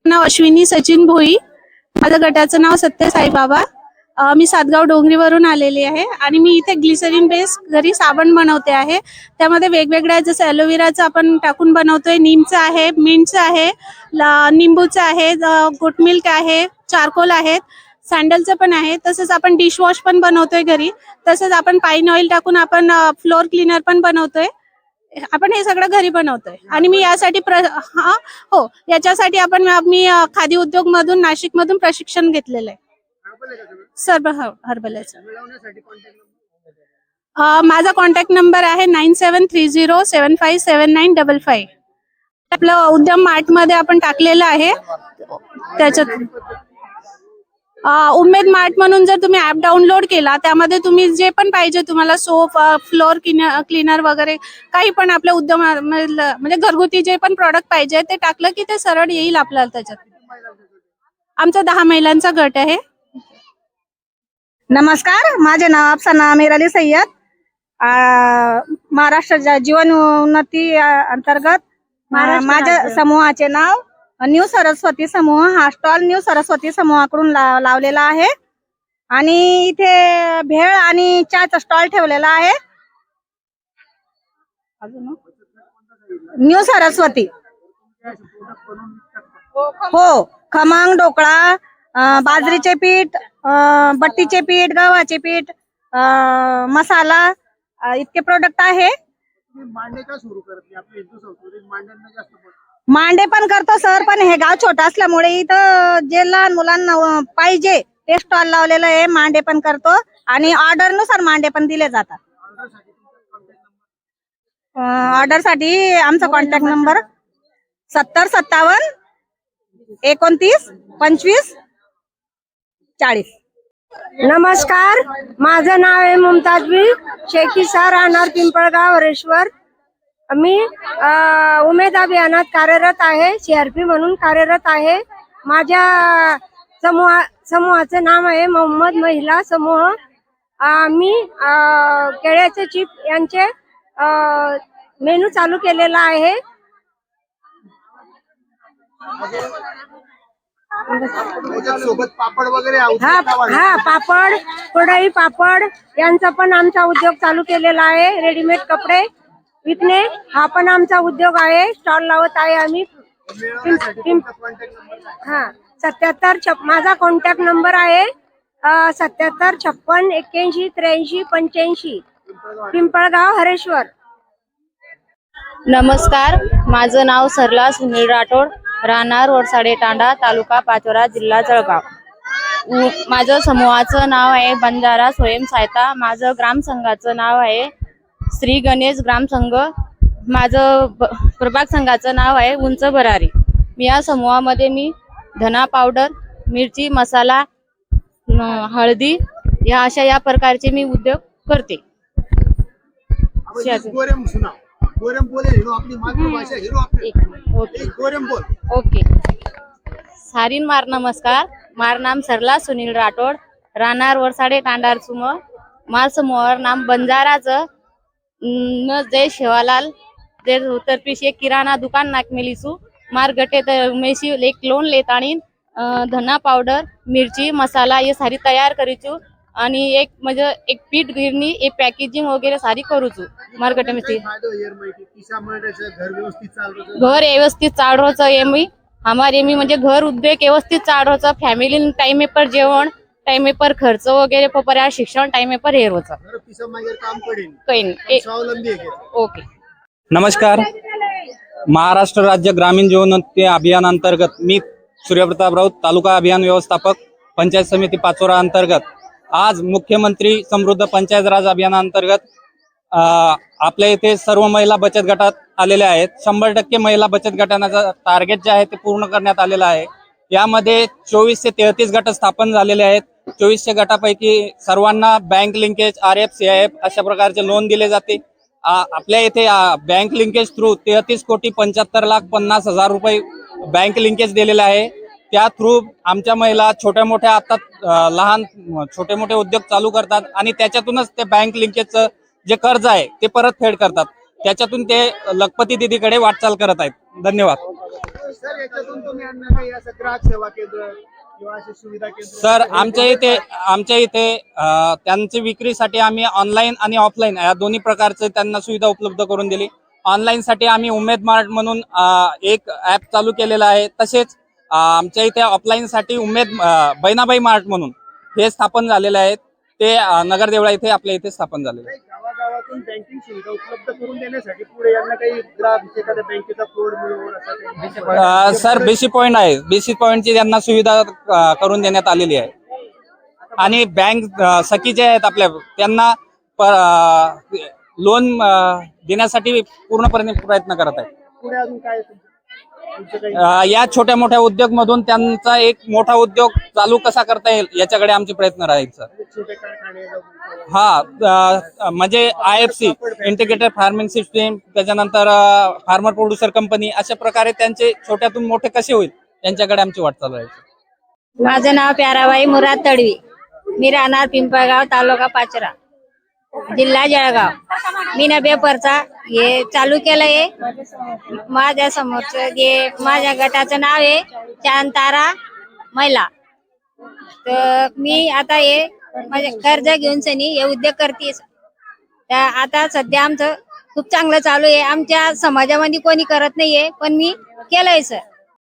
नाव अश्विनी सचिन भोई. माझ्या गटाचं नाव सत्य साईबाबा. मी सातगाव डोंगरीवरून आलेली आहे आणि मी इथे ग्लिसरीन बेस घरी साबण बनवते आहे. त्यामध्ये वेगवेगळ्या जसं ॲलोवेराचं आपण टाकून बनवतोय, नीमचं आहे, मिंटचं आहे, निंबूचं आहे, गुट मिल्क आहे, चारकोल आहेत, सँडलचं पण आहे. तसंच आपण डिशवॉश पण बनवतोय घरी. तसंच आपण पाईन ऑइल टाकून आपण फ्लोअर क्लीनर पण बनवतोय. आपण हे सगळं घरी बनवतोय आणि मी यासाठी हो, याच्यासाठी मी खादी उद्योग मधून नाशिक मधून प्रशिक्षण घेतलेलं आहे. सर्व हर्बलचं. माझा कॉन्टॅक्ट नंबर आहे 9730757955. आपलं उद्यम मार्ट मध्ये आपण टाकलेलं आहे. त्याच्यात उमेद मार्ट म्हणून जर तुम्ही ऍप डाउनलोड केला, त्यामध्ये तुम्ही जे पण पाहिजे तुम्हाला सोप, फ्लोअर क्लीनर वगैरे काही पण आपल्या उद्यम म्हणजे घरगुती जे पण प्रॉडक्ट पाहिजे ते टाकलं की ते सरळ येईल आपल्याला त्याच्यात. आमचा 10 महिलांचा गट आहे. नमस्कार, माझे नाव अफसाना आमिर अली सय्यद. महाराष्ट्र जीवन उन्नती अंतर्गत माझ्या समूहाचे नाव न्यू सरस्वती समूह. हा स्टॉल न्यू सरस्वती समूहाकडून लावलेला आहे आणि इथे भेळ आणि चहाचा स्टॉल ठेवलेला आहे. न्यू सरस्वती. हो, खमंग, ढोकळा, बाजरीचे पीठ, बट्टीचे पीठ, गव्हाचे पीठ, मसाला इतके प्रोडक्ट आहे. मांडे पण करतो सर, पण हे गाव छोटं असल्यामुळे इथं जे लहान मुलांना पाहिजे ते स्टॉल लावलेलं आहे. मांडे पण करतो आणि ऑर्डर नुसार मांडे पण दिले जातात. ऑर्डर साठी आमचा कॉन्टॅक्ट नंबर 7057292540. नमस्कार, माझं नाव आहे मुमताजबी शेखीसा, राहणार पिंपळगाव, हरेश्वर. मी उमेद अभियानात कार्यरत आहे, CRP म्हणून कार्यरत आहे. माझ्या समूहाचं नाव आहे मोहम्मद महिला समूह. मी केळ्याचे चिप यांचे मेनू चालू केलेला आहे. पापड वगैरे हा, पापड, कढई पापड यांचा पण आमचा उद्योग चालू केलेला आहे. रेडीमेड कपडे विकणे हा पण आमचा उद्योग आहे. स्टॉल लावत आहे आम्ही. 77 माझा कॉन्टॅक्ट नंबर आहे 7756818385, पिंपळगाव, हरेश्वर. नमस्कार, माझं नाव सरला सुनील राठोड, राहणार वरसाडे तांडा, तालुका पाचोरा, जिल्हा जळगाव. माझं समूहाचं नाव आहे बंजारा स्वयंसहायता. माझं ग्रामसंघाचं नाव आहे श्री गणेश ग्रामसंघ. माझं प्रभाग संघाचं नाव आहे उंच भरारी. या समूहामध्ये मी धना पावडर, मिरची मसाला, हळदी या प्रकारचे मी उद्योग करते. ओके. सारीन मार नमस्कार, मार नाम सरला सुनील राठोड, राहणार वरसाडे तांडार समूह. मार समूहावर नाम बंजाराचं जय शेवालाल जय उत्तरपीश एक किराणा दुकान नाक मेलीसू मार गटे मेसी एक लोन लेत आणि धना पावडर, मिरची मसाला ये सारी तयार करीचू आणि एक म्हणजे एक पीठ गिरणी एक पॅकेजिंग वगैरे सारी करूचू मार्केट में. घर व्यवस्थित चाल रोच एमी हमारे मी म्हणजे घर उद्योग व्यवस्थित चाल रोच. फॅमिली टाइम पर जेवण, टाइम पर खर्च वगैरे पर शिक्षण टाइम पर हे रोच. ओके. नमस्कार, महाराष्ट्र राज्य ग्रामीण जीवनोन्नती अभियानांतर्गत मी सूर्यप्रताप राऊत, तालुका अभियान व्यवस्थापक, पंचायत समिती पाचोरा अंतर्गत आज मुख्यमंत्री समृद्ध पंचायत राज अभियानांतर्गत आपल्या इथे सर्व महिला बचत गटात आलेल्या आहेत. 100% महिला बचत गटांचा टार्गेट जे आहे ते पूर्ण करण्यात आलेलं आहे. यामध्ये 24 ते 33 गट स्थापन झालेले आहेत. 2400 गटापैकी सर्वांना बँक लिंकेज, RF, CIF अशा प्रकारचे लोन दिले जाते. आपल्या इथे बँक लिंकेज थ्रू 33,75,50,000 रुपये बँक लिंकेज दिलेले आहे. त्या थ्रू आमच्या महिला छोट्या मोठ्या आता लहान छोटे मोठे उद्योग चालू करतात आणि त्याच्यातूनच ते बँक लिंकेजचं जे कर्ज आहे ते परतफेड करतात. त्याच्यातून ते लखपती दीदीकडे वाटचाल करत आहेत. धन्यवाद. सर याच्यातून तुम्ही यांना काही असं ग्राहक सेवा केंद्र किंवा अशी सुविधा केंद्र सर आमच्या इथे त्यांची विक्रीसाठी आम्ही ऑनलाईन आणि ऑफलाईन या दोन्ही प्रकारचे त्यांना सुविधा उपलब्ध करून दिली. ऑनलाईन साठी आम्ही उमेद मार्ट म्हणून एक ऍप चालू केलेलं आहे. तसेच आमच्या इथे ऑफलाईन साठी उमेद बहिणाबाई मार्ट म्हणून हे स्थापन झालेले आहेत. ते नगरदेवळा इथे आपल्या इथे स्थापन झालेले आहे. गावागावातून बँकिंग सुविधा उपलब्ध करून देण्यासाठी पुढे यांना काही ग्राहक एखाद्या बँकेचा कोड मिळवून असं काही सर बीसी पॉइंट आहे. बीसी पॉइंटची त्यांना सुविधा करून देण्यात आलेली आहे. आणि बँक सखी जे आहेत आपल्या त्यांना लोन देण्यासाठी पूर्णपणे प्रयत्न करत आहेत. पुढे अजून काय तुमचं काही या छोट्या मोठ्या उद्योग मधून त्यांचा एक मोठा उद्योग चालू कसा करता येईल याच्याकडे आमचे प्रयत्न राहील सर. छोटे कारखाने हा म्हणजे IFC इंटिग्रेटेड फार्मिंग सिस्टीम, त्याच्यानंतर फार्मर प्रोड्युसर कंपनी, अशा प्रकारे त्यांचे छोट्यातून मोठे कसे होईल त्यांच्याकडे आमची वाटचाल राहील. माझं नाव प्याराबाई मुराद तडवी. मी राहणार पिंपळगाव, तालुका पाचरा, जिल्हा जळगाव. मी ना पेपरचा हे चालू केलंय. माझ्या समोरचं हे माझ्या गटाचं नाव आहे शांतारा महिला. तर मी आता हे माझे कर्ज घेऊन सनी हे उद्योग करतेस. आता सध्या आमचं खूप चांगलं चालू आहे. आमच्या समाजामध्ये कोणी करत नाहीये, पण मी केलंय सर.